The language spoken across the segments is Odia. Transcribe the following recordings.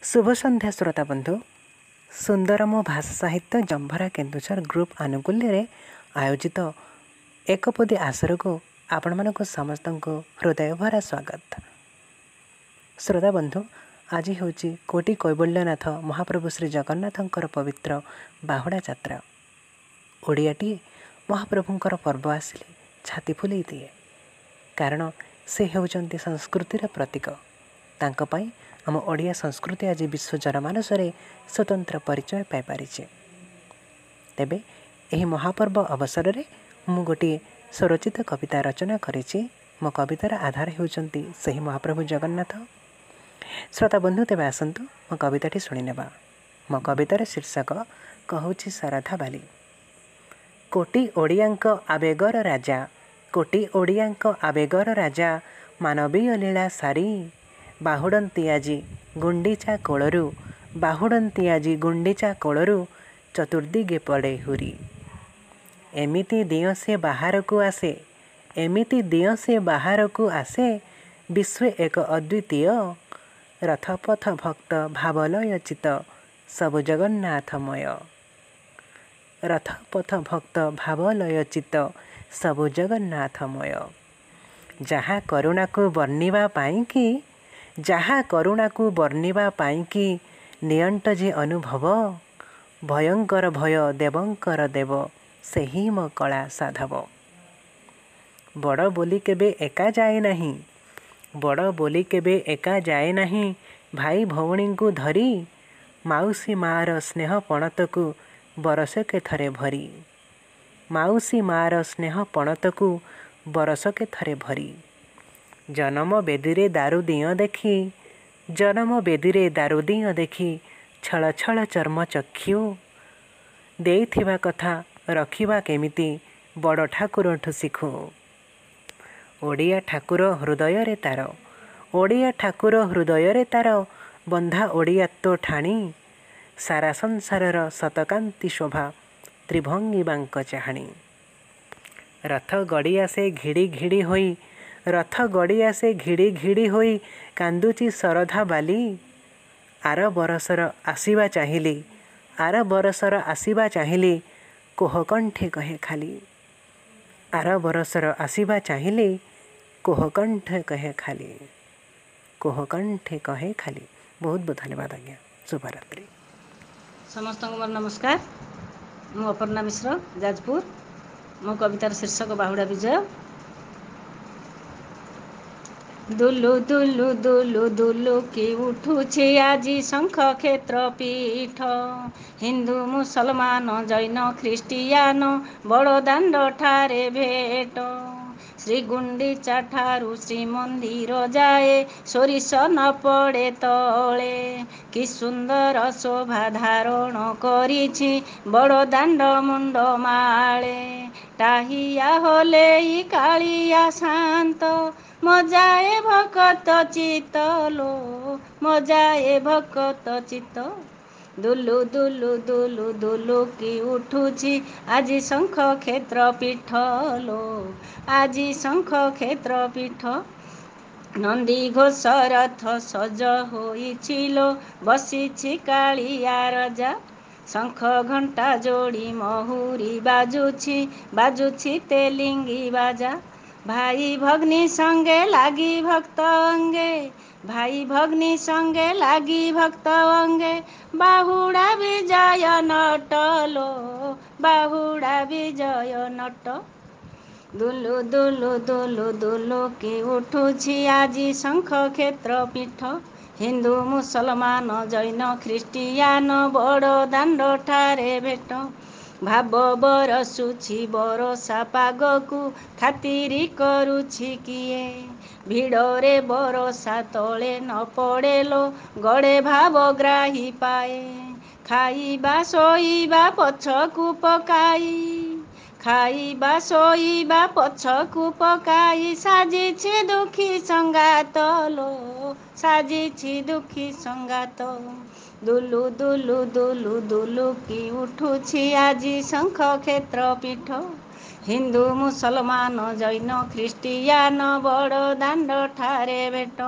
शुभ संध्या श्रोता बंधु सुंदरम भाषा साहित्य जंभरा केन्दुझर ग्रुप आनुकूल्य आयोजित एकपदी आसर को आपण मानक समस्त हृदय भरा स्वागत। श्रोता बंधु आज हूँ कोटि कैवल्यनाथ महाप्रभु श्री जगन्नाथंकर पवित्र बाहुड़ा यात्रा। ओडियाटी महाप्रभुंकर पर्व आसिले छाती फुले दिए, कारण से होउचंती संस्कृतिर प्रतीक। तांक पई आम ओडिया संस्कृति आज विश्व जनमानसरे स्वतंत्र परिचय पाई पारिछे। तेबे एही महापर्व अवसर में मु गोटे स्वरचित कविता रचना करिछि। मो कवितार आधार होउचंती सही महाप्रभु जगन्नाथ। श्रोता बंधु तेबे आसंतु मो कविताटी शुणी नेबा। मो कवितार शीर्षक कहूछि शारदा बाली। कोटि ओडियांक आवेगर राजा, कोटि ओडियांक आवेगर राजा, मानवीय लीला सारी बाहुडंती आजी गुंडीचा कोलरू, बाहुडंती आजी गुंडीचा कोलरू, चतुर्दिगे पड़े हुरी। एमिति दियो से बाहर को आसे, एमिति दियो से बाहर को आसे, विश्व एक अद्वितीय, रथपथ भक्त भावलय चित, सब जगन्नाथमय। रथपथ भक्त भावलय चित, सब जगन्नाथमय। जहाँ करुणा को वर्णिबा पाई कि, जहाँ करुणा को वर्णिबा पाई कि, नियंट जे अनुभव, भयंकर भय देवंकर देव, सेही म कला साधव। बड़ बोली केबे एका जाए नहीं, बड़ बोली केबे एका जाए नहीं, भाई भौणी को धरी, माउसी मार स्नेह पणतकु बरसके थरे भरी। माउसी मार स्नेह पणतकु बरसके थरे भरी। जन्म बेदीरे दारू दियो देखी, जन्म बेदीरे दारू दियो देखी, छल छल चर्म चक्षु, देइथिबा कथा रखिबा केमिति, बड़ ठाकुरठु शिखु। ओडिया ठाकुर हृदय रे तार, ओडिया ठाकुर हृदय रे तार, बंधा ओडियात्व ठाणी, सारा संसारर शतकांति शोभा, त्रिभंगी बांक चाहाणी। रथ गड़िया से घिड़ी घिड़ी होई, रथ गड़िया से घिड़ी घिड़ी होई, कांदुची शरधा बाली, आर बरसर आसीबा चाहिली, आर बरसर आसीबा चाहिली, कोहकंठे कहे खाली। आर बरसर आसीबा चाहिली, कोहकंठे कहे खाली, कोहकंठे कहे खाली। बहुत बहुत धन्यवाद आज्ञा। शुभरात्रि। समस्त नमस्कार। मु अपर्णा मिश्र जाजपुर। मो कवितार शीर्षक बाहुड़ा विजय। दुलु दुलु दुलु दुलु कि उठुछि आजी शंख क्षेत्र पीठ, हिंदू मुसलमान जैन ख्रीष्टियान बड़ दाण्ड ठारे भेट। श्री गुंडीचा ठारू श्रीमंदिर जाए, सोरिष न पड़े तले, कि सुंदर शोभा धारण करिछि बड़ दाण्ड मुंड माळे। टाहिया होले कालिया शांत, मजाए भकत चितलो, मजाए भकत चित। दुलु दुलु दुलु दुलु कि उठुछि आजी शंख क्षेत्र पीठ लो, आजी शंख क्षेत्र पीठ। नंदी घोष रथ सज होइछिलो, बसिछि कालिया राजा, शंख घंटा जोड़ी महुरी बाजुछि, बाजुछि तेलिंगी बाजा। भाई भग्नी संगे लागी भक्त अंगे, भाई भग्नी संगे लागी भक्त अंगे, बाहुड़ा विजय नटलो, बाहुड़ा विजय नट। दुलु दुलु दुलु दुलु कि उठुछि आजी शंख क्षेत्र पीठ, हिंदू मुसलमान जैन ख्रीष्टियान बड़ दाण्ड ठारे भेट। भाव बरसुछि बरसा पागकु, खातिरी करुछि किए, भिड़रे बरसा तले न पड़ेलो, गड़े भाव ग्राही पाए। खाइबा शोइबा पछकु पकाई, खाइबा शोइबा पछकु पकाई, साजिछि दुखी संगात लो, साजिछि दुखी संगात। दुलु दुलु दुलु दुलु कि उठुछि आजी शंख क्षेत्र पीठ, हिंदू मुसलमान जैन ख्रीष्टियान बड़ दाण्ड ठारे भेट।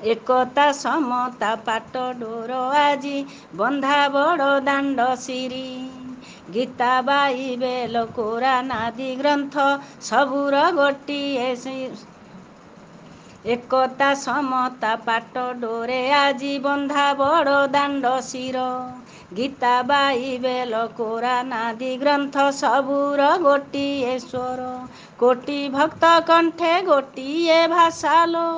ଏକତା ସମତା ପାଟ ଡୋର ଆଜି ବନ୍ଧା ବଡ଼ ଦାଣ୍ଡ ଶିରି। ଗୀତା ବାଇବେଲ କୋରାନ ଆଦି ଗ୍ରନ୍ଥ ସବୁର ଗୋଟିଏ ଏକତା ସମତା ପାଟ ଡୋରେ ଆଜି ବନ୍ଧା ବଡ଼ ଦାଣ୍ଡ ଶିର। ଗୀତା ବାଇବେଲ କୋରାନ ଆଦି ଗ୍ରନ୍ଥ ସବୁର ଗୋଟିଏ ସ୍ୱର। କୋଟି ଭକ୍ତ କଣ୍ଠେ ଗୋଟିଏ ଭାଷା ଲୋ,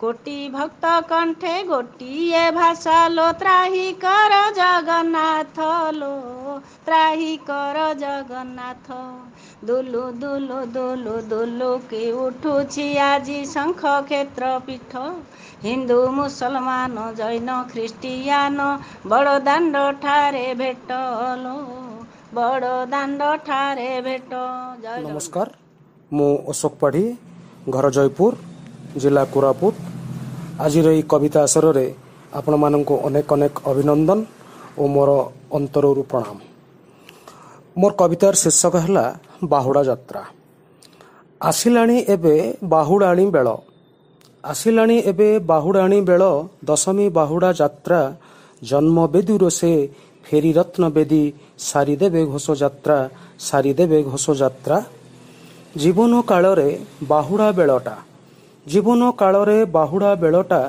କୋଟି ଭକ୍ତ କଣ୍ଠେ ଗୋଟିଏ ଭାଷା ଲୋ, ତ୍ରାହି କର ଜଗନ୍ନାଥ ଲୋ, ତ୍ରାହି କର ଜଗନ୍ନାଥ। ଦୁଲୁ ଦୁଲୁ ଦୁଲୁ ଦୁଲୁକି ଉଠୁଛି ଆଜି ଶଙ୍ଖ କ୍ଷେତ୍ର ପୀଠ। ହିନ୍ଦୁ ମୁସଲମାନ ଜୈନ ଖ୍ରୀଷ୍ଟିୟାନ ବଡ଼ ଦାଣ୍ଡ ଠାରେ ଭେଟ ଲୋ, ବଡ଼ ଦାଣ୍ଡ ଠାରେ ଭେଟ। ଜୟ ଜଗନ୍ନାଥ। ନମସ୍କାର, ମୁଁ ଅଶୋକ ପାଢ଼ୀ, ଘର ଜୟପୁର, ଜିଲ୍ଲା କୋରାପୁଟ। ଆଜିର ଏହି କବିତା ଆସରରେ ଆପଣମାନଙ୍କୁ ଅନେକ ଅନେକ ଅଭିନନ୍ଦନ ଓ ମୋର ଅନ୍ତରରୁ ପ୍ରଣାମ। ମୋର କବିତାର ଶୀର୍ଷକ ହେଲା ବାହୁଡ଼ା ଯାତ୍ରା। ଆସିଲାଣି ଏବେ ବାହୁଡ଼ାଣୀ ବେଳ, ଆସିଲାଣି ଏବେ ବାହୁଡ଼ାଣୀ ବେଳ, ଦଶମୀ ବାହୁଡ଼ା ଯାତ୍ରା। ଜନ୍ମ ବେଦୀରୁ ସେ ଫେରି ରତ୍ନ ବେଦୀ, ସାରିଦେବେ ଘୋଷ ଯାତ୍ରା, ସାରିଦେବେ ଘୋଷ ଯାତ୍ରା। ଜୀବନ କାଳରେ ବାହୁଡ଼ା ବେଳଟା, ଜୀବନ କାଳରେ ବାହୁଡ଼ା ବେଳଟା,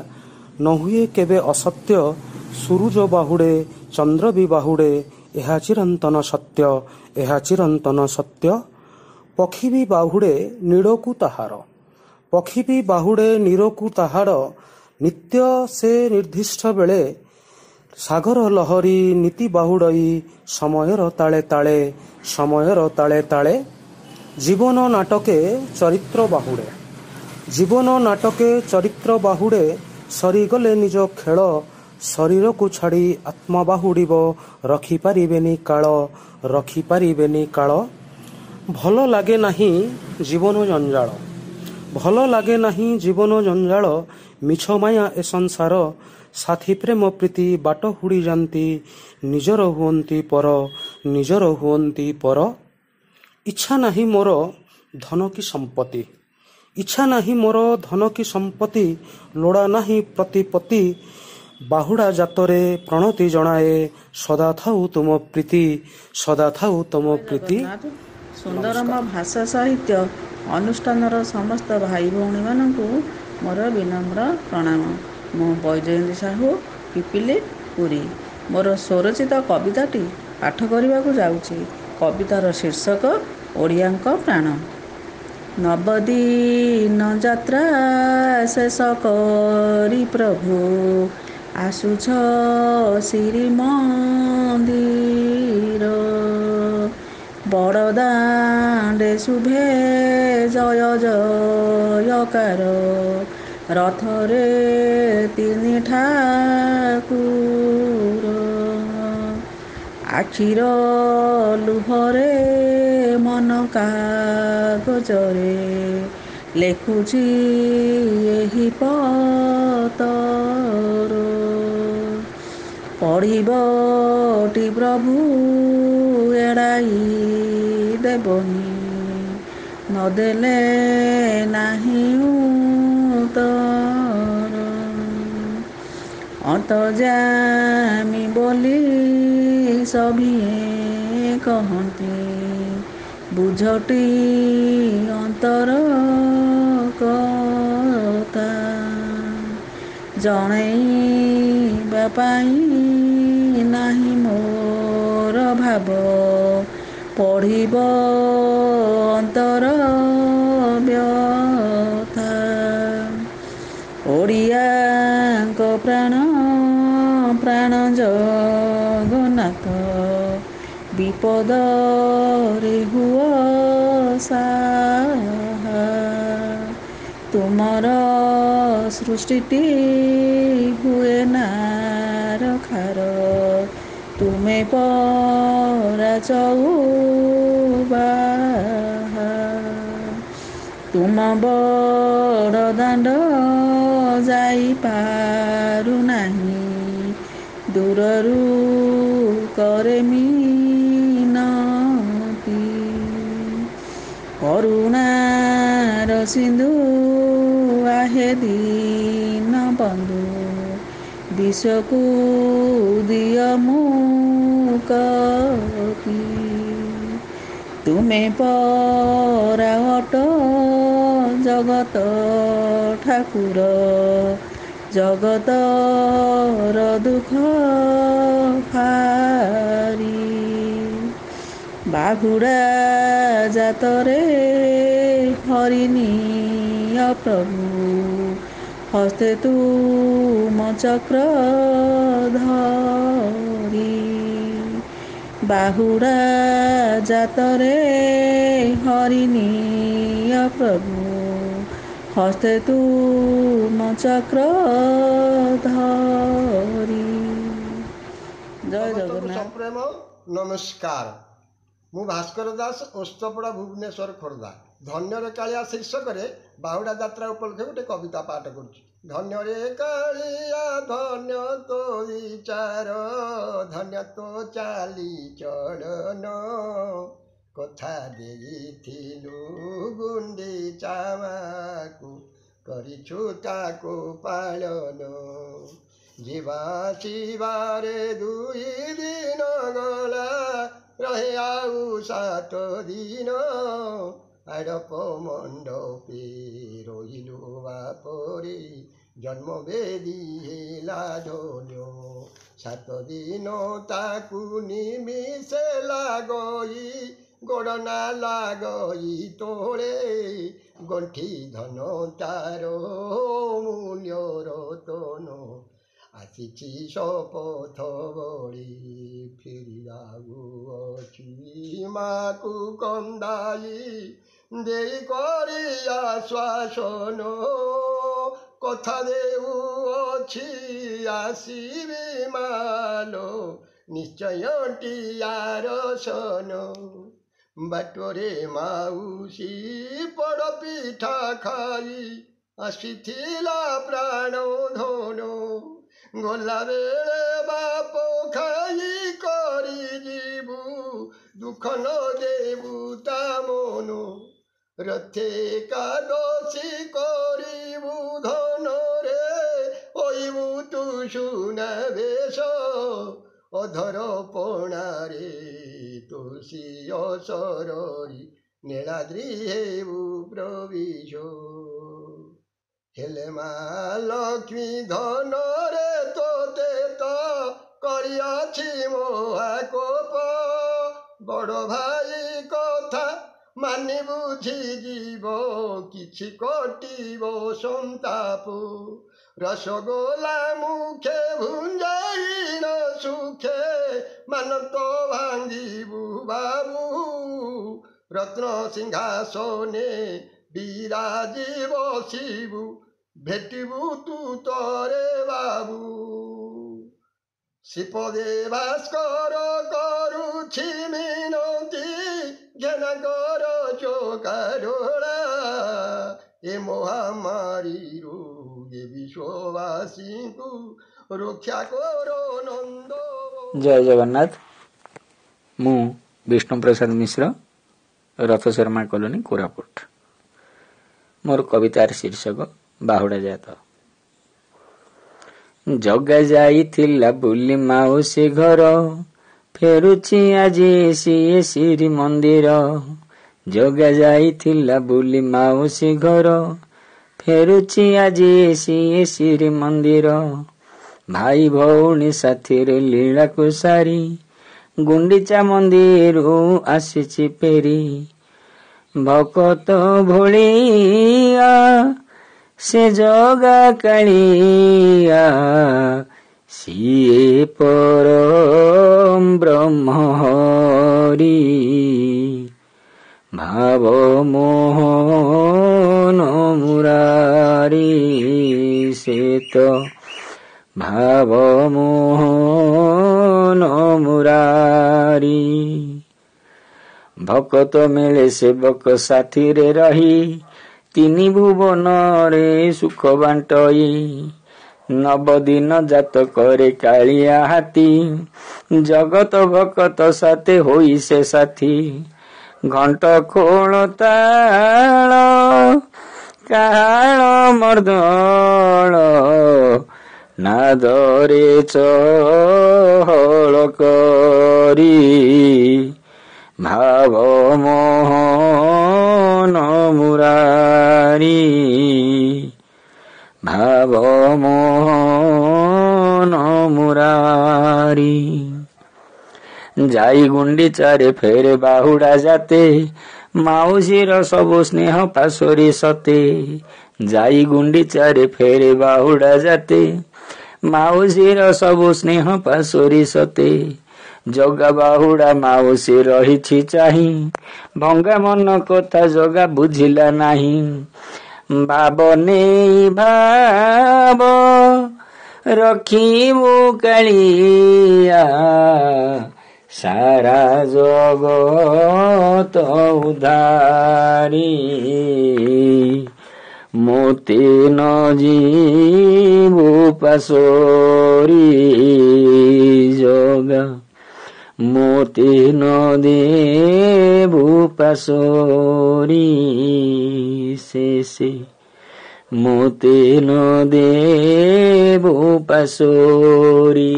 ନ ହୁଏ କେବେ ଅସତ୍ୟ। ସୂରୁଜ ବାହୁଡ଼େ ଚନ୍ଦ୍ର ବି ବାହୁଡ଼େ, ଏହା ଚିରନ୍ତନ ସତ୍ୟ, ଏହା ଚିରନ୍ତନ ସତ୍ୟ। ପକ୍ଷୀ ବି ବାହୁଡ଼େ ନୀଡ଼କୁ ତାହାର, ପକ୍ଷୀ ବି ବାହୁଡ଼େ ନୀଡ଼କୁ ତାହାର, ନିତ୍ୟ ସେ ନିର୍ଦ୍ଦିଷ୍ଟ ବେଳେ। ସାଗର ଲହରୀ ନୀତି ବାହୁଡ଼ଇ, ସମୟର ତାଳେ ତାଳେ, ସମୟର ତାଳେ ତାଳେ। ଜୀବନ ନାଟକେ ଚରିତ୍ର ବାହୁଡ଼େ, ଜୀବନ ନାଟକେ ଚରିତ୍ର ବାହୁଡ଼େ, ସରିଗଲେ ନିଜ ଖେଳ। ଶରୀରକୁ ଛାଡ଼ି ଆତ୍ମା ବାହୁଡ଼ିବ, ରଖିପାରିବେନି କାଳ, ରଖିପାରିବେନି କାଳ। ଭଲ ଲାଗେ ନାହିଁ ଜୀବନ ଜଞ୍ଜାଳ, ଭଲ ଲାଗେ ନାହିଁ ଜୀବନ ଜଞ୍ଜାଳ। ମିଛ ମାୟା ଏ ସଂସାର, ସାଥୀ ପ୍ରେମ ପ୍ରୀତି ବାଟ ହୁଡ଼ି ଯାନ୍ତି, ନିଜର ହୁଅନ୍ତି ପର, ନିଜର ହୁଅନ୍ତି ପର। ଇଚ୍ଛା ନାହିଁ ମୋର ଧନ କି ସମ୍ପତ୍ତି, ଇଚ୍ଛା ନାହିଁ ମୋର ଧନ କି ସମ୍ପତ୍ତି, ଲୋଡ଼ା ନାହିଁ ପ୍ରତିପତ୍ତି। ବାହୁଡ଼ା ଜାତରେ ପ୍ରଣତି ଜଣାଏ, ସଦା ଥାଉ ତୁମ ପ୍ରୀତି, ସଦା ଥାଉ ତୁମ ପ୍ରୀତି। ସୁନ୍ଦରମ ଭାଷା ସାହିତ୍ୟ ଅନୁଷ୍ଠାନର ସମସ୍ତ ଭାଇ ଭଉଣୀମାନଙ୍କୁ ମୋର ବିନମ୍ର ପ୍ରଣାମ। ମୁଁ ବୈଜୟନ୍ତୀ ସାହୁ, ପିପିଲି, ପୁରୀ। ମୋର ସ୍ୱରଚିତ କବିତାଟି ପାଠ କରିବାକୁ ଯାଉଛି। କବିତାର ଶୀର୍ଷକ ଓଡ଼ିଆଙ୍କ ପ୍ରାଣ। ନବଦିନ ଯାତ୍ରା ଶେଷ କରି ପ୍ରଭୁ, ଆସୁଛ ଶ୍ରୀମନ୍ଦିର। ବଡ଼ଦାଣ୍ଡେ ଶୁଭେ ଜୟ ଜୟକାର, ରଥରେ ତିନି ଠାକୁର। ଆଖିର ଲୁହରେ ମନ କାଗଜରେ, ଲେଖୁଛି ଏହି ପତର। ପଢ଼ିବଟି ପ୍ରଭୁ ଏଡ଼ାଇ ଦେବନି, ନଦେଲେ ନାହିଁ ଉତ୍ତର। ଅନ୍ତର୍ଯାମୀ ବୋଲି ସଭିଏ କହନ୍ତି, ବୁଝଟି ଅନ୍ତର କଥା। ଜଣେଇବା ପାଇଁ ନାହିଁ ମୋର ଭାବ, ପଢ଼ିବ ଅନ୍ତର ବ୍ୟଥା। ଓଡ଼ିଆଙ୍କ ପ୍ରାଣ ପ୍ରାଣ ଜଗନ୍ନାଥ, ବିପଦରେ ହୁଅ ସାହା। ତୁମର ସୃଷ୍ଟିଟି ହୁଏ ନାରଖାର, ତୁମେ ପରା ଚଉବାହା। ତୁମ ବଡ଼ ଦାଣ୍ଡ ଯାଇପାରୁନାହିଁ, ଦୂରରୁ କରେ ମିନତି। କରୁଣାର ସିନ୍ଧୁ ଆହେ ଦୀନ କନ୍ଦୁ ଦିଶକୁ ଦିଅ ମୁକତି ତୁମେ ପରା ଅଟ ଜଗତ ଠାକୁର ଜଗତର ଦୁଃଖ ହାରି ବାହୁଡ଼ା ଜାତରେ ହରିନିୟ ପ୍ରଭୁ ହସ୍ତେ ତୁମ ଚକ୍ର ଧରି ବାହୁଡ଼ା ଜାତରେ ହରିନିୟ ପ୍ରଭୁ ହସ୍ତେ ତୁମ ଚକ୍ର ଧରି। ଜୟ ଜଗନ୍ନାଥ। ସପ୍ରେମ ନମସ୍କାର। ମୁଁ ଭାସ୍କର ଦାସ ଓସ୍ତପଡ଼ା ଭୁବନେଶ୍ୱର ଖୋର୍ଦ୍ଧା। ଧନ୍ୟରେ କାଳିଆ ଶୀର୍ଷକରେ ବାହୁଡ଼ା ଯାତ୍ରା ଉପଲକ୍ଷେ ଗୋଟେ କବିତା ପାଠ କରୁଛି। ଧନ୍ୟରେ କାଳିଆ ଧନ୍ୟ ତୋ ବିଚାର ଧନ୍ୟ ତୋ ଚାଲି ଚଳନ କଥା ଦେଇଥିଲୁ ଗୁଣ୍ଡିଚା ମାକୁ କରିଛୁ ତାକୁ ପାଳନ ଯିବା ଆସିବାରେ 2 ଦିନ ଗଲା ରହେ ଆଉ 7 ଦିନ ଆଡ଼ପ ମଣ୍ଡପେ ରହିଲୁ ବାପରେ ଜନ୍ମ ବେଦି ହେଲା ଧନ୍ୟ 7 ଦିନ ତାକୁ ନିମିଷେ ଲାଗଇ ଗୋଡ଼ନା ଲାଗଇ ତୋଳେ ଗଣ୍ଠି ଧନ ତାର ମୂଲ୍ୟ ରତନ ଆସିଛି ଶପଥ ବଳି ଫେରିବାକୁ ଅଛି ମାକୁ କନ୍ଦାଇ ଦେଇ କରି ଆଶ୍ୱାସନ କଥା ଦେଉଅଛି ଆସିବି ମାଲୋ ନିଶ୍ଚୟଟି ଆରସନ ବାଟରେ ମାଉସୀ ପୋଡ଼ ପିଠା ଖାଇ ଆସିଥିଲା ପ୍ରାଣ ଧନ ଗଲାବେଳେ ବାପ ଖାଇ କରି ଯିବୁ ଦୁଃଖ ନ ଦେବୁ ତା ମନ ରଥେ ଏକାଦଶୀ କରିବୁ ଧନରେ ହୋଇବୁ ତୁ ସୁନାବେଶ ଅଧର ପଣାରେ ତୁଳସୀ ଅସରରି ନୀଳାଦ୍ରି ହେବୁ ପ୍ରବିଶ ହେଲେ ମା ଲକ୍ଷ୍ମୀ ଧନରେ ତୋତେ ତ କରିଅଛି ମହାକୋପ ବଡ଼ ଭାଇ କଥା ମାନି ବୁଝି ଯିବ କିଛି କଟିବ ସନ୍ତାପ ରସଗୋଲା ମୁଖେ ଭୁଞ୍ଜାଇନ ସୁଖେ ମାନତ ଭାଙ୍ଗିବୁ ବାବୁ ରତ୍ନ ସିଂହାସନେ ବିରାଜି ବସିବୁ ଭେଟିବୁ ତୁ ତରେ ବାବୁ ଶ୍ରୀପଦେ ଭାସ୍କର କରୁଛି ମିନତି ଘେନାକର ଚୋକାରୋଳା ଏ ମହାମାରୀରୁ ଏ ବିଶ୍ୱବାସୀଙ୍କୁ ରକ୍ଷା କର ନନ୍ଦ। ଜୟ ଜଗନ୍ନାଥ। ମୁଁ ବିଷ୍ଣୁ ପ୍ରସାଦ ମିଶ୍ର, ରଥ ଶର୍ମା କଲୋନୀ, କୋରାପୁଟ। ମୋର କବିତାର ଶୀର୍ଷକ ବାହୁଡ଼ା ଜାତ। ଜଗା ଯାଇଥିଲା ବୁଲି ମାଉସୀ ଘର ଫେରୁଛି ଆଜି ସିଏ ଶ୍ରୀମନ୍ଦିର। ଜଗା ଯାଇଥିଲା ବୁଲି ମାଉସୀ ଘର ଫେରୁଛି ଆଜି ସିଏ ଶ୍ରୀମନ୍ଦିର। ଭାଇ ଭଉଣୀ ସାଥିରେ ଲୀଳାକୁ ସାରି ଗୁଣ୍ଡିଚା ମନ୍ଦିରରୁ ଆସିଛି ଫେରି। ଭକତ ଭଳିଆ ସେ ଜଗା କାଳିଆ ସିଏ ପରମ ବ୍ରହ୍ମ ହରି। ଭାବ ମୋହନ ମୁରାରୀ ସେ ତ ଭାବ ମୋହନ ମୁରାରୀ। ଭକତ ମିଳେ ସେବକ ସାଥିରେ ରହି 3 ଭୁବନରେ ସୁଖ ବାଣ୍ଟଇ। 9 ଦିନ ଜାତ କରେ କାଳିଆ ହାତୀ ଜଗତ ଭକତ ସାଥେ ହୋଇ ସେ ସାଥୀ। ଘଣ୍ଟ ଖୋଳ ତାଳ କାହାଳ ମର୍ଦ୍ଦଳ ନାଦରେ ଚହଳ କରି ଭାବ ମୋହନ ମୁରାରୀ ଭାବ ମୋହନ ମୁରାରୀ ଯାଇ ଗୁଣ୍ଡିଚାରେ ଫେରେ ବାହୁଡା ଯାତେ ମାଉସୀର ସବୁ ସ୍ନେହ ପାଶୋରି ସତେ ଯାଇ ଗୁଣ୍ଡିଚାରେ ଫେରେ ବାହୁଡା ଯାତେ ମାଉସୀର ସବୁ ସ୍ନେହ ପାଶୋରି ସତେ ଜଗା ବାହୁଡା ମାଉସୀ ରହିଛି ଚାହିଁ ଭଙ୍ଗା ମନ କଥା ଜଗା ବୁଝିଲା ନାହିଁ ଭାବ ନେଇ ଭାବ ରଖିବୁ କାଳିଆ ସାରା ଜଗତ ଉଧାରୀ ମୋତେ ନ ଯିବୁ ପାଶୋରି ଜଗା ମୋତେ ନ ଦେବୁ ପାଶୋରି ସେ ମୋତେ ନ ଦେବୁ ପାଶୋରି।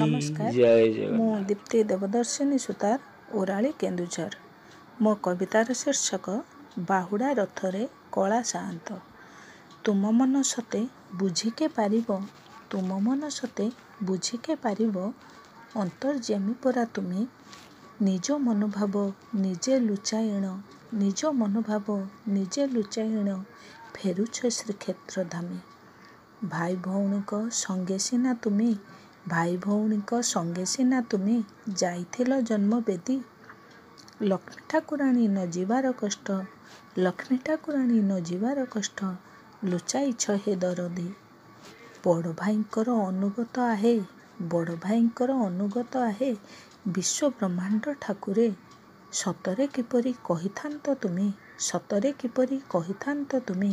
ନମସ୍କାର, ଜୟ ଜଗନ୍ନାଥ। ମୁଁ ଦୀପ୍ତି ଦେବଦର୍ଶିନୀ ସୁତାର, ଓରାଳି, କେନ୍ଦୁଝର। ମୋ କବିତାର ଶୀର୍ଷକ ବାହୁଡ଼ା ରଥରେ କଳା ସାଆନ୍ତ। ତୁମ ମନ ସତେ ବୁଝିକେ ପାରିବ, ତୁମ ମନ ସତେ ବୁଝିକେ ପାରିବ, ଅନ୍ତର୍ଯ୍ୟାମୀ ପରା ତୁମେ। ନିଜ ମନୋଭାବ ନିଜେ ଲୁଚାଇଣ, ନିଜ ମନୋଭାବ ନିଜେ ଲୁଚାଇଣ, ଫେରୁଛ ଶ୍ରୀକ୍ଷେତ୍ର ଧାମେ। ଭାଇ ଭଉଣୀଙ୍କ ସଙ୍ଗେ ସିନା ତୁମେ, ଭାଇ ଭଉଣୀଙ୍କ ସଙ୍ଗେ ସିନା ତୁମେ ଯାଇଥିଲ ଜନ୍ମବେଦୀ। ଲକ୍ଷ୍ମୀ ଠାକୁରାଣୀ ନ ଯିବାର କଷ୍ଟ, ଲକ୍ଷ୍ମୀ ଠାକୁରାଣୀ ନ ଯିବାର କଷ୍ଟ, ଲୁଚାଇଛ ହେ ଦରଦୀ। ବଡ଼ ଭାଇଙ୍କର ଅନୁଗତ ଆହେ, ବଡ଼ ଭାଇଙ୍କର ଅନୁଗତ ଆହେ, ବିଶ୍ୱ ବ୍ରହ୍ମାଣ୍ଡ ଠାକୁରେ। ସତରେ କିପରି କହିଥାନ୍ତ ତୁମେ, ସତରେ କିପରି କହିଥାନ୍ତ ତୁମେ,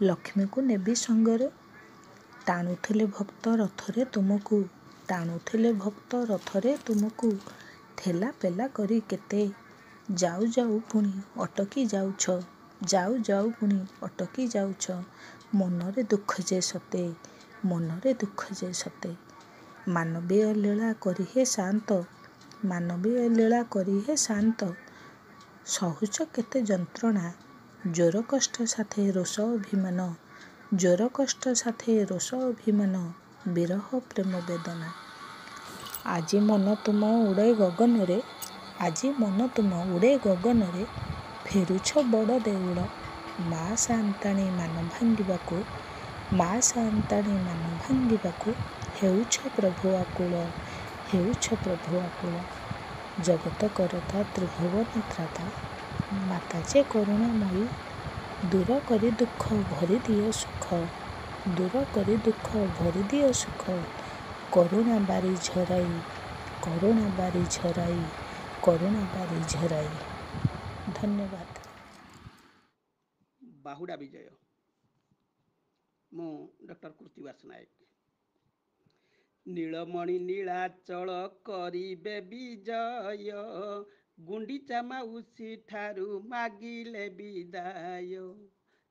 ଲକ୍ଷ୍ମୀକୁ ନେବି ସଙ୍ଗରେ। ଟାଣୁଥିଲେ ଭକ୍ତ ରଥରେ ତୁମକୁ, ଟାଣୁଥିଲେ ଭକ୍ତ ରଥରେ ତୁମକୁ, ଠେଲା ପେଲା କରି କେତେ। ଯାଉ ଯାଉ ପୁଣି ଅଟକି ଯାଉଛ, ଯାଉ ଯାଉ ପୁଣି ଅଟକି ଯାଉଛ, ମନରେ ଦୁଃଖ ଯେ ସତେ, ମନରେ ଦୁଃଖ ଯେ ସତେ। ମାନବୀୟ ଲୀଳା କରି ହେ ଶାନ୍ତ, ମାନବୀୟ ଲୀଳା କରି ହେ ଶାନ୍ତ, ସହୁଛ କେତେ ଯନ୍ତ୍ରଣା, ଜ୍ୱର କଷ୍ଟ ସାଥେ ରୋଷ ଅଭିମାନ, ଜ୍ୱର କଷ୍ଟ ସାଥେ ରୋଷ ଅଭିମାନ, ବିରହ ପ୍ରେମ ବେଦନା। ଆଜି ମନ ତୁମ ଉଡ଼େ ଗଗନରେ, ଆଜି ମନ ତୁମ ଉଡ଼େ ଗଗନରେ, ଫେରୁଛ ବଡ଼ ଦେଉଳ। ମା ସାଆନ୍ତାଣୀ ମାନ ଭାଙ୍ଗିବାକୁ, ମା ସାଆନ୍ତାଣୀ ମାନ ଭାଙ୍ଗିବାକୁ, ହେଉଛ ପ୍ରଭୁ ଆକୁଳ, ହେଉଛ ପ୍ରଭୁ ଆକୁଳ। ଜଗତ କରତା ତ୍ରିଭୁବନ ତ୍ରାତା, ମାତା ଯେ କରୁଣାମୟୀ, ଦୂର କରି ଦୁଃଖ ଭରି ଦିଅ ସୁଖ, ଦୂର କରି ଦୁଃଖ ଭରି ଦିଅ ସୁଖ, କରୁଣା ବାରି ଝରାଇ, କରୁଣା ବାରି ଝରାଇ, କରୁଣା ବାରି ଝରାଇ। ଧନ୍ୟବାଦ। ବାହୁଡ଼ା ବିଜୟ। ମୁଁ ଡକ୍ଟର କୃତିବାସ ନାୟକ। ନୀଳମଣି ନୀଳାଚଳ କରିବେ ବିଜୟ, ଗୁଣ୍ଡିଚା ମାଉସୀ ଠାରୁ ମାଗିଲେ ବିଦାୟ।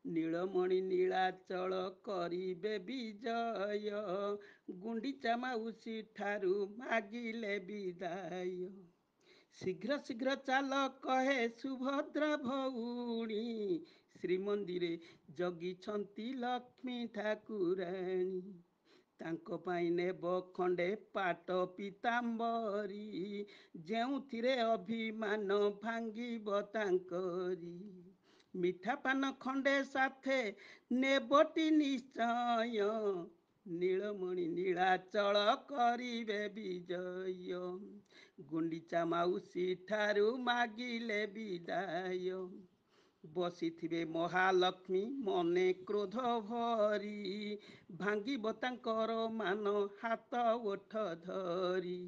ନୀଳମଣି ନୀଳାଚଳ କରିବେ ବିଜୟ, ଗୁଣ୍ଡିଚା ମାଉସୀ ଠାରୁ ମାଗିଲେ ବିଦାୟ। ଶୀଘ୍ର ଶୀଘ୍ର ଚାଲ କହେ ସୁଭଦ୍ରା ଭଉଣୀ, ଶ୍ରୀମନ୍ଦିରେ ଜଗିଛନ୍ତି ଲକ୍ଷ୍ମୀ ଠାକୁରାଣୀ। ତାଙ୍କ ପାଇଁ ନେବ ଖଣ୍ଡେ ପାଟ ପିତାମ୍ବରୀ, ଯେଉଁଥିରେ ଅଭିମାନ ଭାଙ୍ଗିବ ତାଙ୍କରି। ମିଠା ପାନ ଖଣ୍ଡେ ସାଥେ ନେବଟି ନିଶ୍ଚୟ, ନୀଳମଣି ନୀଳାଚଳ କରିବେ ବିଜୟ। ଗୁଣ୍ଡିଚା ମାଉସୀ ଠାରୁ ମାଗିଲେ ବିଦାୟ। ବସିଥିବେ ମହାଲକ୍ଷ୍ମୀ ମନେ କ୍ରୋଧ ଭରି, ଭାଙ୍ଗିବ ତାଙ୍କର ମାନ ହାତ ଓଠ ଧରି।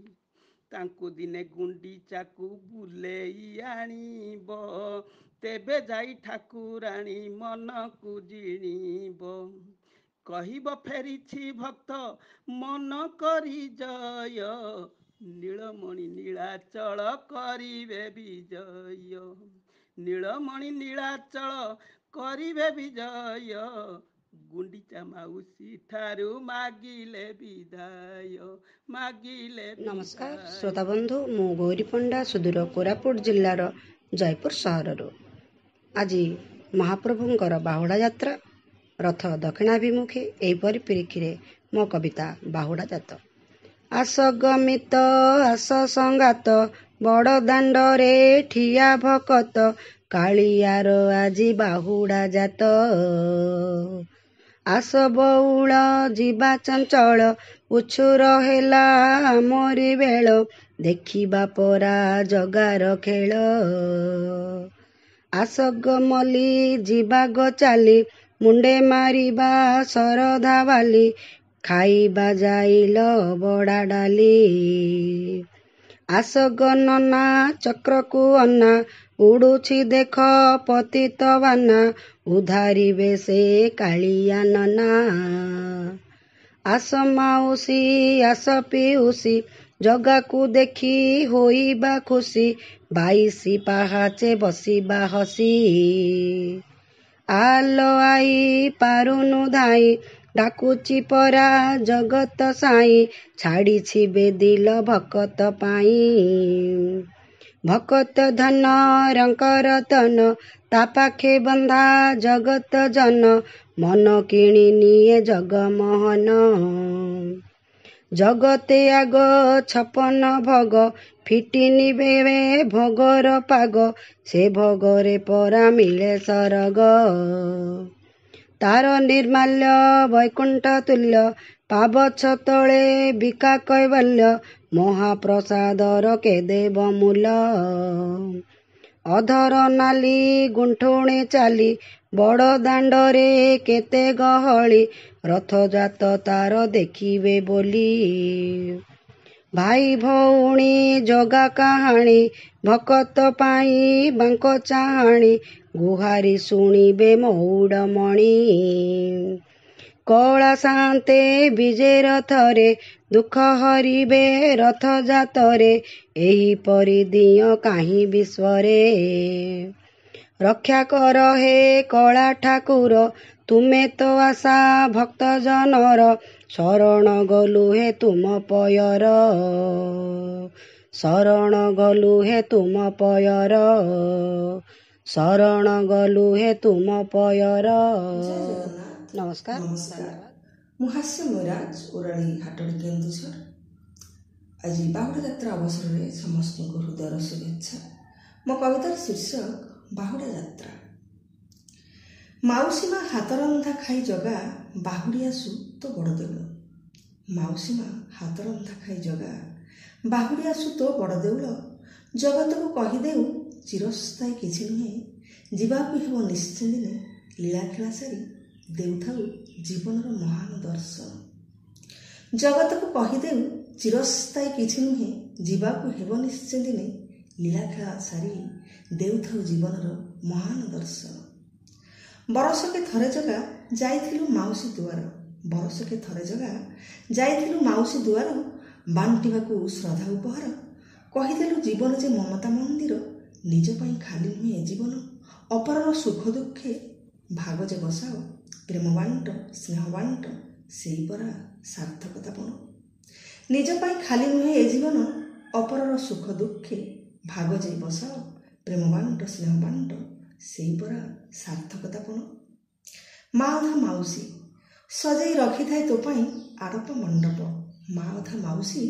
ତାଙ୍କୁ ଦିନେ ଗୁଣ୍ଡିଚାକୁ ବୁଲେଇ ଆଣିବ, ତେବେ ଯାଇ ଠାକୁରାଣୀ ମନକୁ ଜିଣିବ। କହିବ ଫେରିଛି ଭକ୍ତ ମନ କରି ଜୟ, ନୀଳମଣି ନୀଳାଚଳ କରିବେ ବିଜୟ। ନୀଳମଣି ନୀଳାଚଳ କରିବେ ବିଜୟ ଗୁଣ୍ଡିଚା ମାଉସୀ ଠାରୁ ମାଗିଲେ ବିଦାୟ ନମସ୍କାର ଶ୍ରୋତା ବନ୍ଧୁ, ମୁଁ ଗୌରୀ ପଣ୍ଡା ସୁଦୂର କୋରାପୁଟ ଜିଲ୍ଲାର ଜୟପୁର ସହରରୁ। ଆଜି ମହାପ୍ରଭୁଙ୍କର ବାହୁଡ଼ା ଯାତ୍ରା, ରଥ ଦକ୍ଷିଣାଭିମୁଖୀ। ଏହି ପରିପ୍ରେକ୍ଷୀରେ ମୋ କବିତା ବାହୁଡ଼ା ଯାତ। ଆସ ଗମିତ ଆସ ସଙ୍ଗାତ, ବଡ଼ ଦାଣ୍ଡରେ ଠିଆ ଭକତ, କାଳିଆର ଆଜି ବାହୁଡ଼ା ଯାତ। ଆସ ବଉଳ ଯିବା ଚଞ୍ଚଳ, ଉଛୁର ହେଲା ଆମରି ବେଳ, ଦେଖିବା ପରା ଜଗାର ଖେଳ। ଆସ ଗମଲି ଯିବା ଗ ଚାଲି, ମୁଣ୍ଡେ ମାରିବା ଶରଧା ବାଲି, ଖାଇବା ଯାଇଲ ବଡ଼ା ଡାଲି। ଆସ ଗ ନନା ଚକ୍ରକୁ ଅନା, ଉଡୁଛି ଦେଖ ପତିତ ବାନା, ଉଧାରିବେ ସେ କାଳିଆ ନନା। ଆସ ମାଉସୀ ଆସ ପିଉସୀ, ଜଗାକୁ ଦେଖି ହୋଇବା ଖୁସି, 22 ପାହାଚେ ବସିବା ହସି। ଆଲ ଆଇ ପାରୁନୁ ଧାଇଁ, ଡାକୁଛି ପରା ଜଗତ ସାଇଁ, ଛାଡ଼ିଛି ବେଦିଲ ଭକତ ପାଇଁ। ଭକତ ଧନ ରଙ୍କର ତନ, ତା ପାଖେ ବନ୍ଧା ଜଗତ ଜନ, ମନ କିଣି ନିଏ ଜଗମୋହନ। ଜଗତେ ଆଗ 56 ଭୋଗ, ଫିଟି ନିବେ ଭୋଗର ପାଗ, ସେ ଭୋଗରେ ପରା ମିଳେ ସରଗ। ତାର ନିର୍ମାଲ୍ୟ ବୈକୁଣ୍ଠ ତୁଲ୍ୟ, ପାବଛ ତଳେ ବିକା କୈବଲ୍ୟ, ମହାପ୍ରସାଦର କେଦେବ ମୂଲ। ଅଧର ନାଲି ଗୁଣ୍ଠୁଣେ ଚାଲି, ବଡ଼ ଦାଣ୍ଡରେ କେତେ ଗହଳି, ରଥଯାତ ତାର ଦେଖିବେ ବୋଲି। ଭାଇ ଭଉଣୀ ଜଗା କାହାଣୀ, ଭକତ ପାଇଁ ବାଙ୍କ ଚାହାଣୀ, ଗୁହାରି ଶୁଣିବେ ମଉଡ଼ମଣି। କଳା ସାନ୍ତେ ବିଜେ ରଥରେ, ଦୁଃଖ ହରିବେ ରଥଯାତରେ, ଏହିପରି ଦିଅ କାହିଁ ବିଶ୍ୱରେ। ରକ୍ଷା କର ହେ କଳା ଠାକୁର, ତୁମେ ତ ଆଶା ଭକ୍ତ ଜନର, ଶରଣ ଗଲୁ ହେ ତୁମ ପୟର, ଶରଣ ଗଲୁ ହେ ତୁମ ପୟର, ଶରଣ ଗଲୁ ହେ ତୁମ ପୟର। ନମସ୍କାର। ମୁଁ ହାସ୍ୟ ମୟୂରାଜ, ଓରାଳି ହାଟଡ଼ି କେନ୍ଦୁଝର। ଆଜି ବାହୁଡ଼ା ଯାତ୍ରା ଅବସରରେ ସମସ୍ତଙ୍କୁ ହୃଦୟର ଶୁଭେଚ୍ଛା। ମୋ କବିତାର ଶୀର୍ଷକ ବାହୁଡ଼ା ଯାତ୍ରା। ମାଉସୀ ମା ହାତରନ୍ଧା ଖାଇ ଜଗା, ବାହୁଡ଼ି ଆସୁ ତୋ ବଡ଼ ଦେଉଳ। ମାଉସୀ ମା ହାତରନ୍ଧା ଖାଇ ଜଗା, ବାହୁଡ଼ି ଆସୁ ତୋ ବଡ଼ ଦେଉଳ, ଜଗତକୁ କହିଦେଉ ଚିରସ୍ଥାୟୀ କିଛି ନୁହେଁ, ଯିବାକୁ ହେବ ନିଶ୍ଚେ ଦିନେ, ଲୀଳାଖେଳା ସାରି ଦେଉଥାଉ ଜୀବନର ମହାନ ଦର୍ଶନ। ଜଗତକୁ କହିଦେଉ ଚିରସ୍ଥାୟୀ କିଛି ନୁହେଁ, ଯିବାକୁ ହେବ ନିଶ୍ଚେ ଦିନେ, ଲୀଳାଖେଳା ସାରି ଦେଉଥାଉ ଜୀବନର ମହାନ ଦର୍ଶନ। ବରଷକେ ଥରେ ଜଗା ଯାଇଥିଲୁ ମାଉସୀ ଦୁଆର, ବରଷକେ ଥରେ ଜଗା ଯାଇଥିଲୁ ମାଉସୀ ଦୁଆର, ବାଣ୍ଟିବାକୁ ଶ୍ରଦ୍ଧା ଉପହାର, କହିଦେଲୁ ଜୀବନ ଯେ ମମତା ମନ୍ଦିର, ନିଜ ପାଇଁ ଖାଲି ନୁହେଁ ଏ ଜୀବନ, ଅପରର ସୁଖ ଦୁଃଖେ ଭାଗ ଯେ ବସାଅ, ପ୍ରେମ ବାଣ୍ଟ ସ୍ନେହ ବାଣ୍ଟ, ସେଇ ପରା ସାର୍ଥକତାପଣ। ନିଜ ପାଇଁ ଖାଲି ନୁହେଁ ଏ ଜୀବନ, ଅପରର ସୁଖ ଦୁଃଖେ ଭାଗ ଯେ ବସାଅ, ପ୍ରେମ ବାଣ୍ଟ ସ୍ନେହ ବାଣ୍ଟ, ସେଇ ପରା ସାର୍ଥକତାପଣ। ମା ଅଧା ମାଉସୀ ସଜେଇ ରଖିଥାଏ ତୋ ପାଇଁ ଆଡ଼ପ ମଣ୍ଡପ, ମା ଅଧା ମାଉସୀ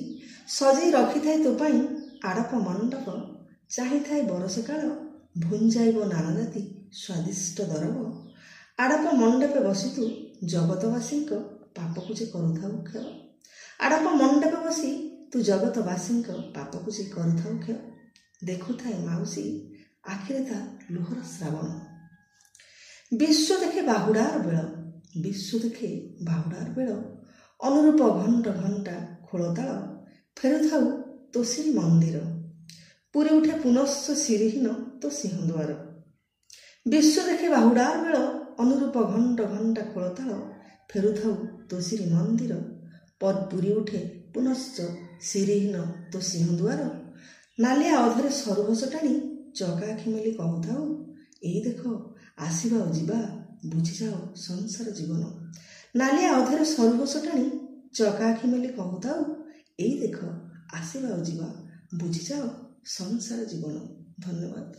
ସଜେଇ ରଖିଥାଏ ତୋ ପାଇଁ ଆଡ଼ପ ମଣ୍ଡପ, ଚାହିଁଥାଏ ବରଷେ କାଳ ଭୁଞ୍ଜାଇବ ନାନା ଜାତି ସ୍ୱାଦିଷ୍ଟ ଦରବ। ଆଡ଼ପ ମଣ୍ଡପେ ବସି ତୁ ଜଗତବାସୀଙ୍କ ପାପକୁ ଯେ କରୁଥାଉ କ୍ଷୟ, ଆଡ଼ପ ମଣ୍ଡପେ ବସି ତୁ ଜଗତବାସୀଙ୍କ ପାପକୁ ଯେ କରୁଥାଉ କ୍ଷୟ, ଦେଖୁଥାଏ ମାଉସୀ ଆଖିରେ ତା ଲୁହର ଶ୍ରାବଣ। ବିଶ୍ୱ ଦେଖେ ବାହୁଡ଼ାର ବେଳ, ବିଶ୍ୱ ଦେଖେ ବାହୁଡ଼ାର ବେଳ, ଅନୁରୂପ ଘଣ୍ଟ ଘଣ୍ଟା ଖୋଳତାଳ, ଫେରୁଥାଉ ତୋ ଶ୍ରୀ ମନ୍ଦିର, ପୁରୀ ଉଠେ ପୁନଶ୍ଚ ସିରିହୀନ ତୋ ସିଂହଦ୍ୱାର। ବିଶ୍ୱ ଦେଖେ ବାହୁଡ଼ାର ବେଳ, ଅନୁରୂପ ଘଣ୍ଟ ଘଣ୍ଟା ଖୋଳତାଳ, ଫେରୁଥାଉ ତୋ ଶ୍ରୀ ମନ୍ଦିର, ପୁରୀ ଉଠେ ପୁନଶ୍ଚ ସିରିହୀନ ତୋ ସିଂହଦ୍ୱାର। ନାଲିଆ ଅଧରେ ସରୁ ହସ ଟାଣି, ଚକା ଆଖି ମେଲି କହୁଥାଉ, ଏଇ ଦେଖ ଆସିବା ଓ ଯିବା ବୁଝିଯାଅ ସଂସାର ଜୀବନ। ନାଲିଆ ଅଧର ସରୁବଶ ଟାଣି ଚକା ଆଖି ମେଲି କହୁଥାଉ ଏଇ ଦେଖ ଆସିବା ଓ ଯିବା ବୁଝିଯାଅ ସଂସାର ଜୀବନ। ଧନ୍ୟବାଦ।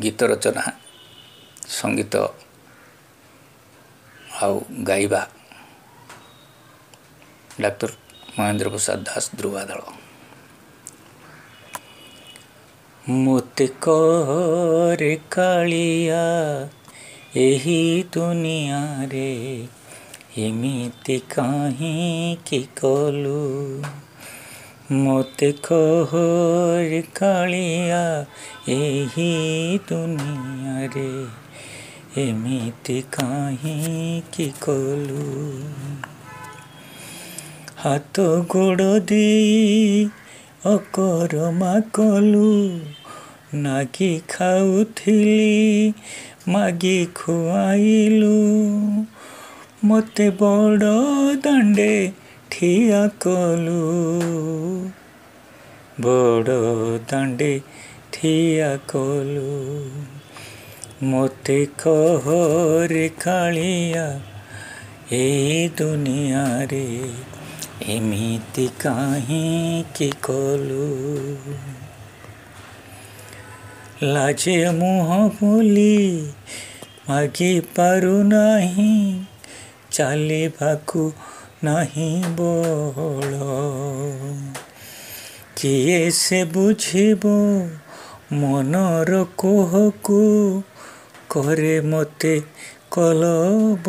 ଗୀତ ରଚନା, ସଙ୍ଗୀତ ଆଉ ଗାଇବା ଡାକ୍ତର ମହେନ୍ଦ୍ର ପ୍ରସାଦ ଦାସ ଧ୍ରୁବାଦଳ। ମୋତେ କରେ କାଳିଆ ଏହି ଦୁନିଆରେ ଏମିତି କାହିଁକି କଲୁ। ମୋତେ କରେ କାଳିଆ ଏହି ଦୁନିଆରେ ଏମିତି କାହିଁକି କଲୁ। ହାତ ଗୋଡ଼ ଦେଇ ଅକରମା କଲୁ, ନାଗି ଖାଉଥିଲି ମାଗି ଖୁଆଇଲୁ। ମୋତେ ବଡ଼ ଦାଣ୍ଡେ ଠିଆ କଲୁ, ବଡ଼ ଦାଣ୍ଡେ ଠିଆ କଲୁ। ମୋତେ କହରେ କାଳିଆ ଏଇ ଦୁନିଆରେ ଏମିତି କାହିଁକି କଲୁ। ଲାଜେ ମୁହଁ ବୋଲି ମାଗି ପାରୁନାହିଁ, ଚାଲିବାକୁ ନାହିଁ ବଳ। କିଏ ସେ ବୁଝିବ ମନର କୋହକୁ, କରେ ମୋତେ କଲବଲ।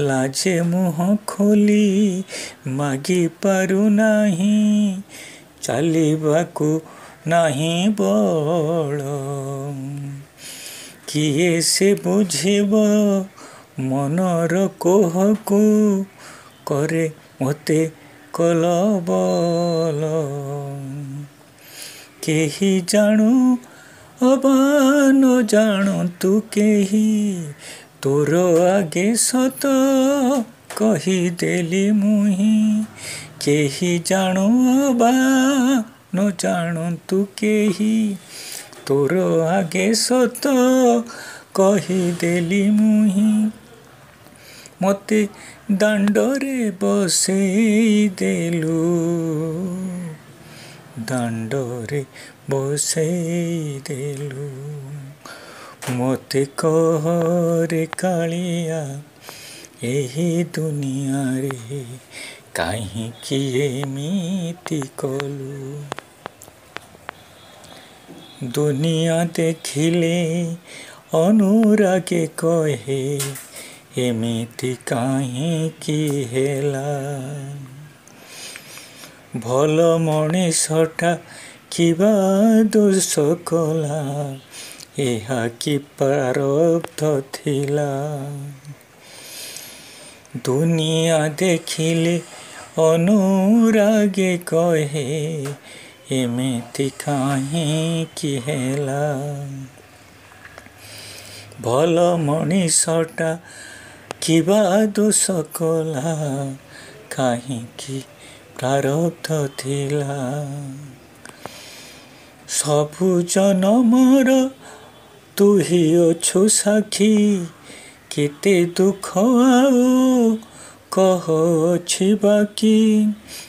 ଲାଜେ ମୁହଁ ଖୋଲି ମାଗି ପାରୁନାହିଁ, ଚାଲିବାକୁ ନାହିଁ ବଳ। କିଏ ସେ ବୁଝିବ ମନର କୋହକୁ, କରେ ମୋତେ କଲବଲ। କେହି ଜାଣୁ ଅବା ନ ଜାଣନ୍ତୁ କେହି, ତୋର ଆଗେ ସତ କହିଦେଲି ମୁହିଁ। କେହି ଜାଣୁ ଅବା ନ ଜାଣନ୍ତୁ କେହି, ତୋର ଆଗେ ସତ କହିଦେଲି ମୁହିଁ। ମୋତେ ଦାଣ୍ଡରେ ବସେଇ ଦେଲୁ, ଦାଣ୍ଡରେ ବସେଇ ଦେଲୁ। ମୋତେ କହରେ କାଳିଆ ଏହି ଦୁନିଆରେ କାହିଁକି ଏମିତି କଲୁ। ଦୁନିଆ ଦେଖିଲେ ଅନୁରାଗେ କହେ ଏମିତି କାହିଁକି ହେଲା। ଭଲ ମଣିଷଟା କିବା ଦୋଷ କଲା, ଏହା କି ପ୍ରାରବ୍ଧ ଥିଲା। ଦୁନିଆ ଦେଖିଲେ ଅନୁରାଗେ କହେ ଏମିତି କାହିଁକି ହେଲା। ଭଲ ମଣିଷଟା କିବା ଦୋଷ କଲା, କାହିଁକି ପ୍ରାରବ୍ଧ ଥିଲା। ସବୁ ଜନମର ତୁ ହିଁ ଅଛୁ ସାକ୍ଷୀ, କେତେ ଦୁଃଖ ଆଉ କହ ଅଛି ବାକି।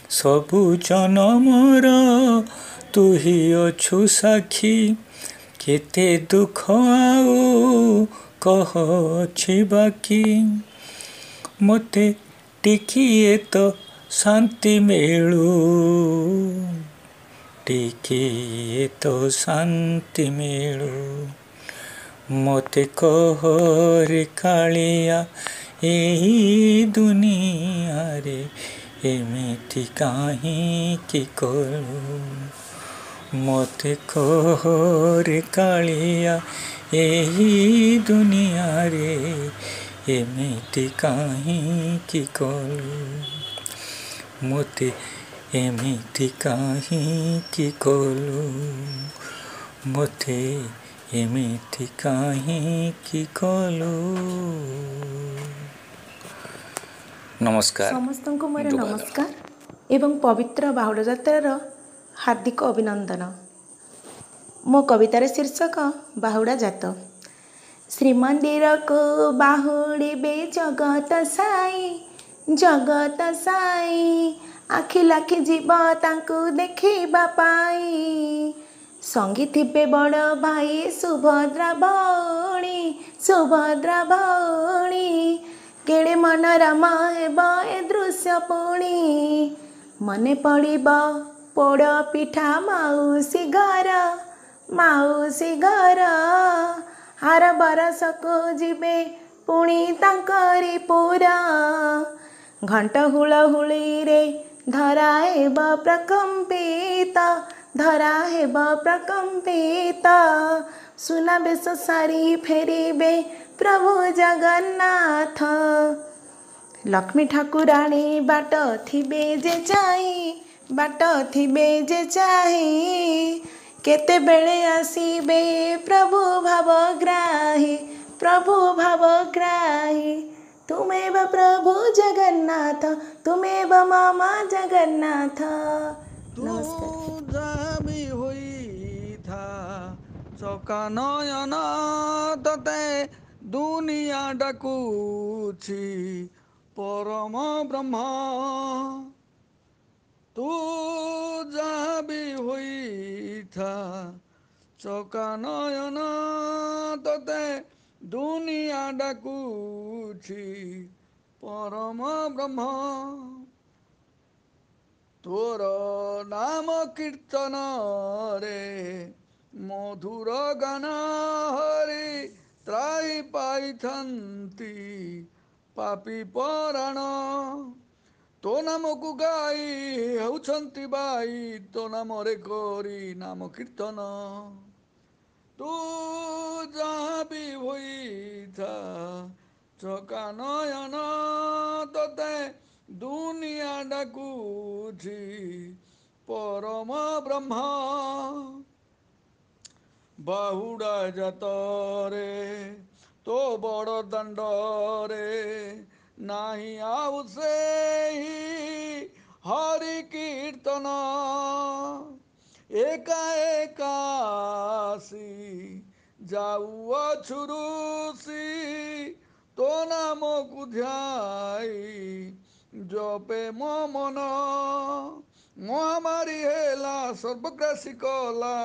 ସବୁ ଜନମର ତୁ ହିଁ ଅଛୁ ସାକ୍ଷୀ, କେତେ ଦୁଃଖ ଆଉ କହ ଅଛି ବାକି। ମୋତେ ଟିକିଏ ତ ଶାନ୍ତି ମିଳୁ, ଟିକିଏ ତ ଶାନ୍ତି ମିଳୁ। ମୋତେ କହରେ କାଳିଆ ଏହି ଦୁନିଆରେ ଏମିତି କାହିଁକି କଲୁ। ମୋତେ କହରେ କାଳିଆ ଏହି ଦୁନିଆରେ ଏମିତି କାହିଁକି କଲୁ। ମୋତେ ଏମିତି କାହିଁକି କଲୁ। ମୋତେ ଏମିତି କାହିଁକି କଲୁ। ନମସ୍କାର। ସମସ୍ତଙ୍କୁ ମୋର ନମସ୍କାର ଏବଂ ପବିତ୍ର ବାହୁଡ଼ା ଯାତ୍ରାର हार्दिक अभिनंदन। मो कवितार शीर्षक बाहुड़ा जात। श्रीमंदिर को बाहुड़े जगत साई, जगत साई आखि लाखि जीव तांकु देखिबा पाई। संगी थिबे बड़ भाई सुभद्रा भौणी, सुभद्रा भौणी केड़े मनोरम हेब ए दृश्य पुणी। मने पड़िब पोड़ पिठा माउसी घर, माउसी घर आर बरसको जिबे पुणी तांकरी पुरा। घंट हुलहुली रे धरा हेब प्रकम्पित, धरा हेब प्रकम्पित सुनाबेश सारी फेरिबे प्रभु जगन्नाथ। लक्ष्मी ठाकुराणी बाट थिबे जे चाही, बाट थिबे जे चाही केते बेले आसीबे प्रभु भावग्राही, प्रभु भावग्राही। तुमेव प्रभु जगन्नाथ, तुमेव मामा जगन्नाथ। नमस्कार। हुई था चौका नयन तते दुनिया डाकुछि परम ब्रह्म। तू जहाँ भी हुई था चौका नयन तते दुनिया डाकुछि परम ब्रह्म। तोर नाम कीर्तन रे मधुर गान हरि त्राई पाइथन्ति पापी पराण। तो नाम को गाई हेउछन्ति बाई तो नाम रे करी नाम कीर्तन। तू जहाँ भी हुई था चका नयन तते दुनिया डाकुछि परम ब्रह्म। बाहुड़ा जातरे तो बड़ दंड रे नाही आउ सेही हरि कीर्तन। एका एकासी जाऊ अछुरुसी तो नाम को ध्याई जपे मो मन। महामारी हेला सर्वग्रासी कला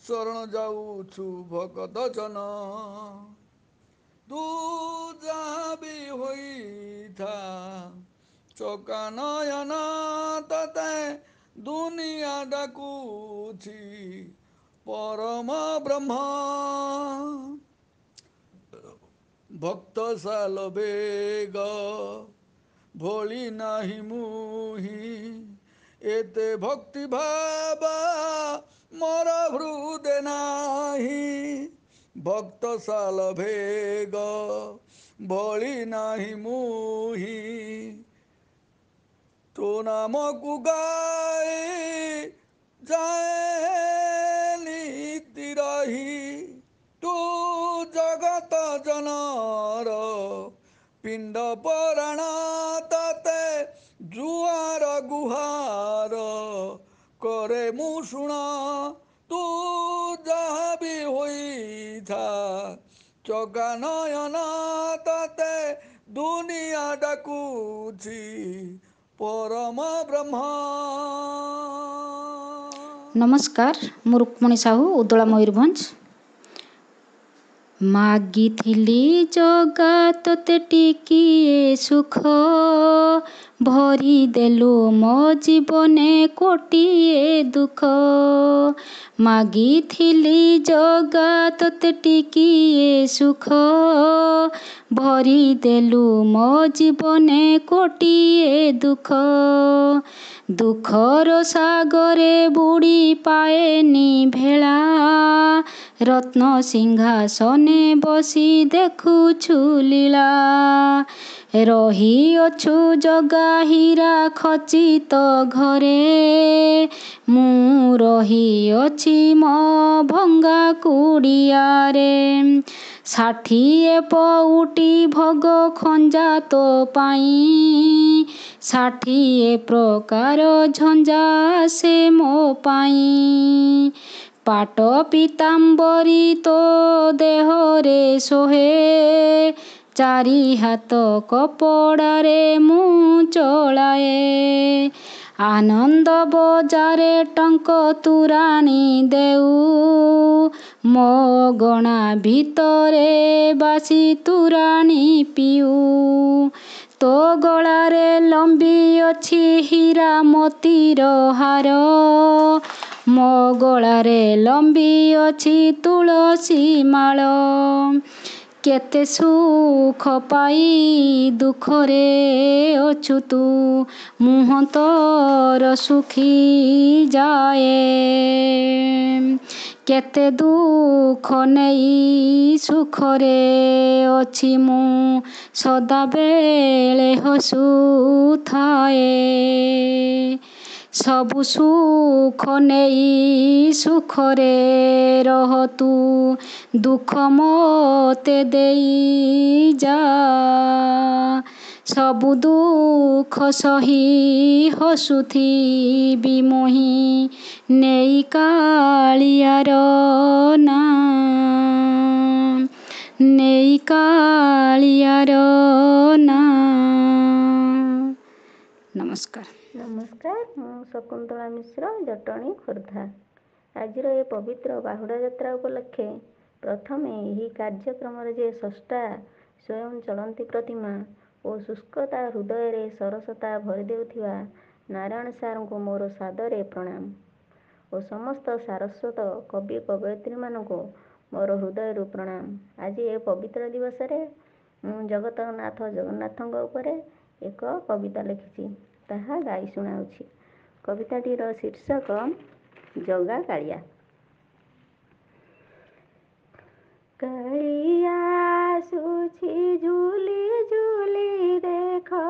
शरण जाऊछु भगत जन। तू जहाँ भी हुई था चौका नयन तते दुनिया डाकुछि परम ब्रह्म। भक्त साल बेग भोली नाही मुही एते भक्ति भावा मोर हृदय नाही। भक्त साल भेग भोली नाही मुही तो नाम को गाए जाए नीति रही। तू जगत जनर पिंड पराण तते जुआर गुहार करे मु शुण। तू जहाँ भी हुई था चौका नयन तते दुनिया डाकुछि परम ब्रह्म। नमस्कार, मु रुक्मणी साहू उदला मयूरभंज। मागिथिली जगा तोते टिकिए सुख भरी देलु मो जीवने कोटिए दुख। मागिथिली जगा तोते टिकिए सुख भरी देलु मो जीवने कोटिए दुख। दुखर सागरे बुड़ी पाएनी भेला रत्न सिंहासने बसी देखुछु लीला। रही अछु जगा हीरा खचित घरे मु रही अछि मो भंगा कुड़ियारे। 60 पउटी भोग खंजा तो पाई ଷାଠିଏ ପ୍ରକାର ଝଞ୍ଜା ସେ ମୋ ପାଇଁ। ପାଟ ପୀତାମ୍ବରୀ ତୋ ଦେହରେ ଶୋହେ, ଚାରି ହାତ କପଡ଼ାରେ ମୁଁ ଚଳାଏ। ଆନନ୍ଦ ବଜାରେ ଟଙ୍କ ତୁରାଣି ଦେଉ, ମୋ ଗଣା ଭିତରେ ବାସି ତୁରାଣି ପିଉ। ତୋ ଗଳାରେ ଲମ୍ବି ଅଛି ହୀରା ମୋତିର ହାର, ମୋ ଗଳାରେ ଲମ୍ବି ଅଛି ତୁଳସୀ ମାଳ। କେତେ ସୁଖ ପାଇ ଦୁଃଖରେ ଅଛୁ ତୁ, ମୁହଁ ତୋର ଶୁଖି ଯାଏ। କେତେ ଦୁଃଖ ନେଇ ସୁଖରେ ଅଛି ମୁଁ, ସଦାବେଳେ ହସୁଥାଏ। ସବୁ ସୁଖ ନେଇ ସୁଖରେ ରହ ତୁ, ଦୁଃଖ ମୋତେ ଦେଇ ଯା। ସବୁ ଦୁଃଖ ସହି ହସୁଥିବି ମୁହିଁ, ନେଇ କାଳିଆର ନାଁ, ନେଇ କାଳିଆର ନାଁ। ନମସ୍କାର। ନମସ୍କାର, ମୁଁ ଶକୁନ୍ତଳା ମିଶ୍ର, ଜଟଣୀ, ଖୋର୍ଦ୍ଧା। ଆଜିର ଏ ପବିତ୍ର ବାହୁଡ଼ା ଯାତ୍ରା ଉପଲକ୍ଷେ ପ୍ରଥମେ ଏହି କାର୍ଯ୍ୟକ୍ରମରେ ଯେ ସ୍ରଷ୍ଟା ସ୍ୱୟଂ ଚଳନ୍ତି ପ୍ରତିମା ଓ ଶୁଷ୍କତା ହୃଦୟରେ ସରସତା ଭରି ଦେଉଥିବା ନାରାୟଣ ସାରଙ୍କୁ ମୋର ସାଦରେ ପ୍ରଣାମ ଓ ସମସ୍ତ ସାରସ୍ୱତ କବି କବୟିତ୍ରୀମାନଙ୍କୁ ମୋର ହୃଦୟରୁ ପ୍ରଣାମ। ଆଜି ଏ ପବିତ୍ର ଦିବସରେ ମୁଁ ଜଗତନାଥ ଜଗନ୍ନାଥଙ୍କ ଉପରେ ଏକ କବିତା ଲେଖିଛି, ତାହା ଗାଇ ଶୁଣାଉଛି। କବିତାଟିର ଶୀର୍ଷକ ଜଗା କାଳିଆ। କାଳିଆ ଆସୁଛି ଝୁଲି ଝୁଲି ଦେଖ,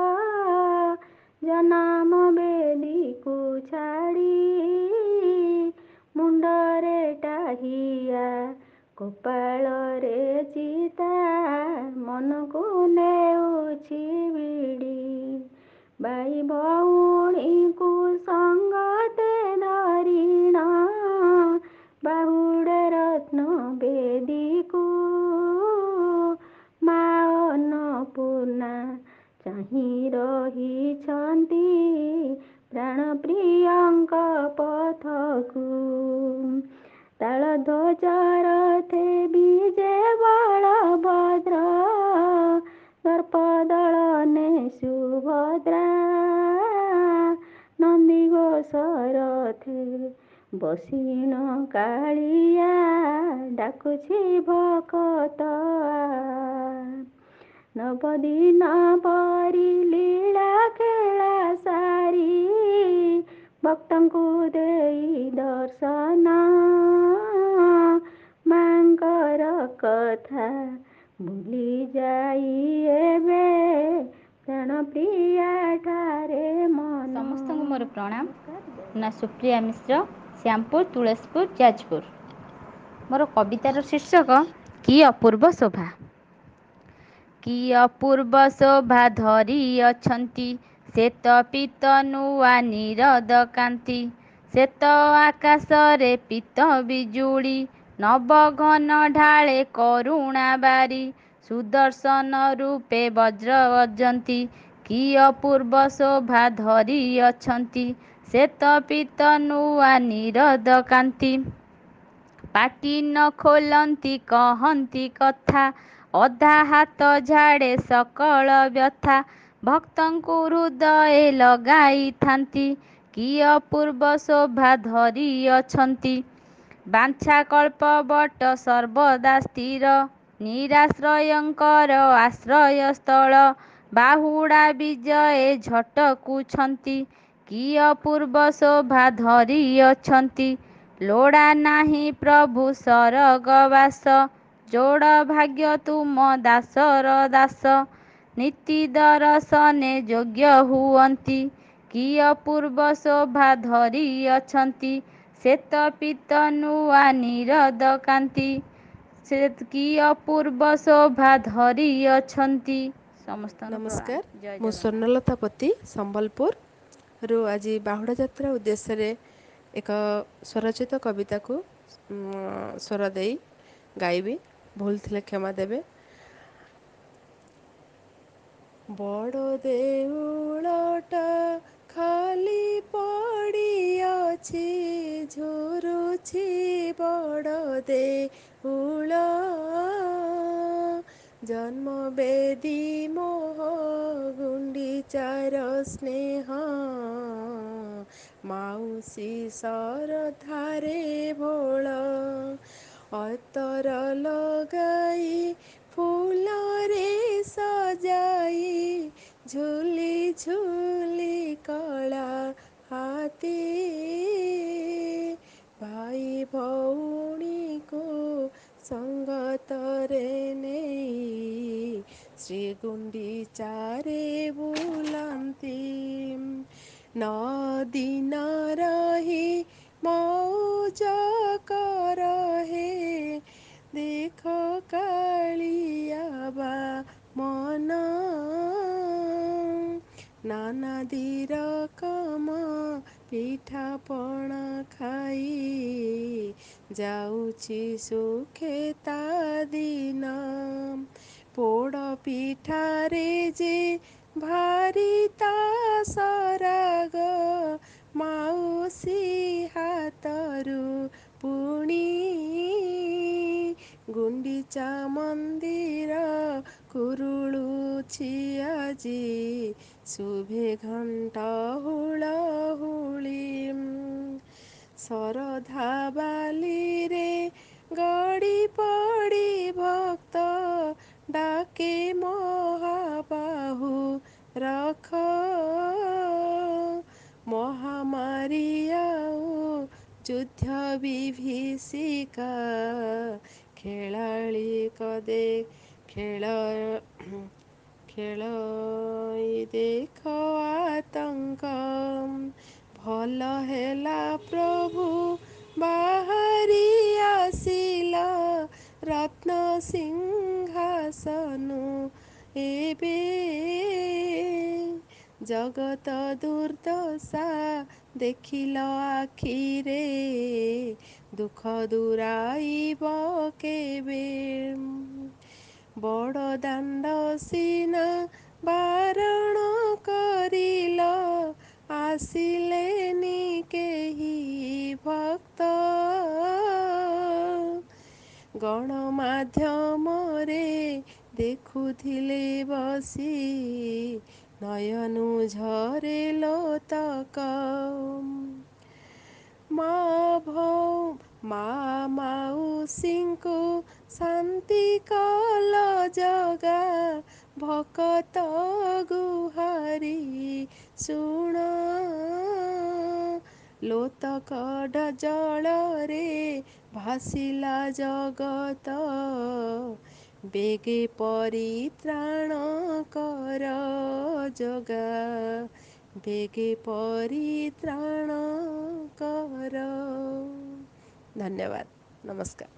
ଜନମ ବେଦୀକୁ ଛାଡ଼ି। ମୁଣ୍ଡରେ ଟାହିଆ କପାଳରେ ଚିତା, ମନକୁ ନେଉଛି ଭିଡ଼ି। ଭାଇ ଭଉଣୀକୁ ସଙ୍ଗତେ ଧରିଣ, ବାହୁଡ଼ା ରତ୍ନ ବେଦୀକୁ। ମା ଅନ୍ନପୂର୍ଣ୍ଣା ଚାହିଁ ରହିଛନ୍ତି ପ୍ରାଣ ପ୍ରିୟଙ୍କ ପଥକୁ। ତାଳଧ୍ୱଜ ରଥେ ବିଜେ ବଳଭଦ୍ର, ଦର୍ପଦଳନେ ସୁଭଦ୍ରା। ନନ୍ଦିଘୋଷ ରଥେ ବସିଣ କାଳିଆ, ଡାକୁଛି ଭକତ ଆ। ନବଦିନ ପରି ଲୀଳା ଖେଳା ସାରି, ଭକ୍ତଙ୍କୁ ଦେଇ ଦର୍ଶନ। ମାଙ୍କର କଥା ଭୁଲି ଯାଇ ଏବେ, ପ୍ରାଣ ପ୍ରିୟା ଠାରେ ମନ। ସମସ୍ତଙ୍କୁ ମୋର ପ୍ରଣାମ। ନା ସୁପ୍ରିୟା ମିଶ୍ର, ଶ୍ୟାମପୁର, ତୁଳସୀପୁର, ଯାଜପୁର। ମୋର କବିତାର ଶୀର୍ଷକ କି ଅପୂର୍ବ ଶୋଭା। କି ଅପୂର୍ବ ଶୋଭା ଧରି ଅଛନ୍ତି, ଶ୍ଵେତ ପୀତ ନୂଆ ନିରଦ କାନ୍ତି। ଶ୍ଵେତ ଆକାଶରେ ପୀତ ବିଜୁଳି, ନବ ଘନ ଢାଳେ କରୁଣା ବାରି। ସୁଦର୍ଶନ ରୂପେ ବଜ୍ର ବଜନ୍ତି, କି ଅପୂର୍ବ ଶୋଭା ଧରି ଅଛନ୍ତି, ଶ୍ଵେତ ପୀତ ନୂଆ ନିରଦ କାନ୍ତି। ପାଟି ନ ଖୋଲନ୍ତି କହନ୍ତି କଥା, ଅଧା ହାତ ଝାଡ଼େ ସକଳ ବ୍ୟଥା। ଭକ୍ତଙ୍କୁ ହୃଦଏ ଲଗାଇଥାନ୍ତି, କି ଅପୂର୍ବ ଶୋଭା ଧରି ଅଛନ୍ତି। ବାଞ୍ଛା କଳ୍ପବଟ ସର୍ବଦା ସ୍ଥିର, ନିରାଶ୍ରୟଙ୍କର ଆଶ୍ରୟ ସ୍ଥଳ। ବାହୁଡ଼ା ବିଜେ ଝଟକୁଛନ୍ତି, କି ଅପୂର୍ବ ଶୋଭା ଧରି ଅଛନ୍ତି। ଲୋଡ଼ା ନାହିଁ ପ୍ରଭୁ ସରଗବାସ, ଯୋଡ଼ ଭାଗ୍ୟ ତୁମ ଦାସର ଦାସ। ନୀତି ଦର୍ଶନେ ଯୋଗ୍ୟ ହୁଅନ୍ତି, କି ଅପୂର୍ବ ଶୋଭା ଧରି ଅଛନ୍ତି। ଶ୍ଵେତ ପୀତ ନୂଆ ନିରଦ କାନ୍ତି, କି ଅପୂର୍ବ ଶୋଭା ଧରି ଅଛନ୍ତି। ସମସ୍ତଙ୍କୁ ପ୍ରଣାମ। ନମସ୍କାର, ଜୟ ମୁଁ ଜଗନ୍ନାଥ। ସ୍ୱର୍ଣ୍ଣଲତା ପତି ସମ୍ବଲପୁରରୁ ଆଜି ବାହୁଡ଼ା ଯାତ୍ରା ଉଦ୍ଦେଶ୍ୟରେ ଏକ ସ୍ୱରଚିତ କବିତାକୁ ସ୍ୱର ଦେଇ ଗାଇବି। ଭୁଲ ଥିଲେ କ୍ଷମା ଦେବେ। ବଡ଼ ଦେଉଳଟା ଖାଲି ପଡ଼ିଅଛି, ଝୁରୁଛି ବଡ଼ ଦେଉଳ, ଜନ୍ମବେଦୀ ମୋହ ଗୁଣ୍ଡିଚାର ସ୍ନେହ, ମାଉସୀ ଶରଧାରେ ଭୋଳ, ଅତର ଲଗାଇ ଫୁଲରେ ସଜାଇ, ଝୁଲି ଝୁଲି କଳା ହାତୀ, ଭାଇ ଭଉଣୀକୁ ସଙ୍ଗତରେ ନେଇ, ଶ୍ରୀଗୁଣ୍ଡିଚାରେ ବୁଲନ୍ତି। 9 ଦିନ ରହି ମଉଜ କର ହେ, ଦେଖ କାଳିଆ ବାମନ, ନାନାଦି ରକମ ପିଠାପଣା ଖାଇ, ଯାଉଛି ସୁଖେ ତା ଦିନ। ପୋଡ଼ ପିଠାରେ ଯେ ଭାରି ତା ସରାଗ, ମାଉସୀ ହାତରୁ ପୁଣି, ଗୁଣ୍ଡିଚା ମନ୍ଦିର କୁରୁଳୁଛି ଆଜି, ଶୁଭେ ଘଣ୍ଟ ହୁଳହୁଳି। ଶରଧା ବାଲିରେ ଗଡ଼ି ପଡ଼ି ଭକ୍ତ, ଡାକେ ମହାବାହୁ ରଖ, ମହାମାରୀ ଆଉ ଯୁଦ୍ଧ ବିଭୀଷିକା, ଖେଳାଳି କଦେ ଖେଳଇ ଦେଖ ଆତଙ୍କ, ଭଲ ହେଲା ପ୍ରଭୁ ବାହାରି ଆସିଲ, ରତ୍ନ ସିଂହାସନୁ ଏବେ, ଜଗତ ଦୁର୍ଦ୍ଦଶା ଦେଖିଲ ଆଖିରେ, ଦୁଃଖ ଦୂରାଇବ କେବେ। ବଡ଼ ଦାଣ୍ଡ ସିନା ବାରଣ କରିଲ, ଆସିଲେନି କେହି ଭକ୍ତ, ଗଣମାଧ୍ୟମରେ ଦେଖୁଥିଲେ ବସି, ନୟନୁ ଝରେ ଲୋତକ, ମା ମାଉସୀଙ୍କୁ ଶାନ୍ତି କଲ ଜଗା, ଭକତ ଗୁହାରି ଶୁଣ, ଲୋତକ ଜଳରେ ଭାସିଲା ଜଗତ, ବେଗେ ପରିତ୍ରାଣ କର ଜଗା, ବେଗେ ପରିତ୍ରାଣ କର। ଧନ୍ୟବାଦ, ନମସ୍କାର।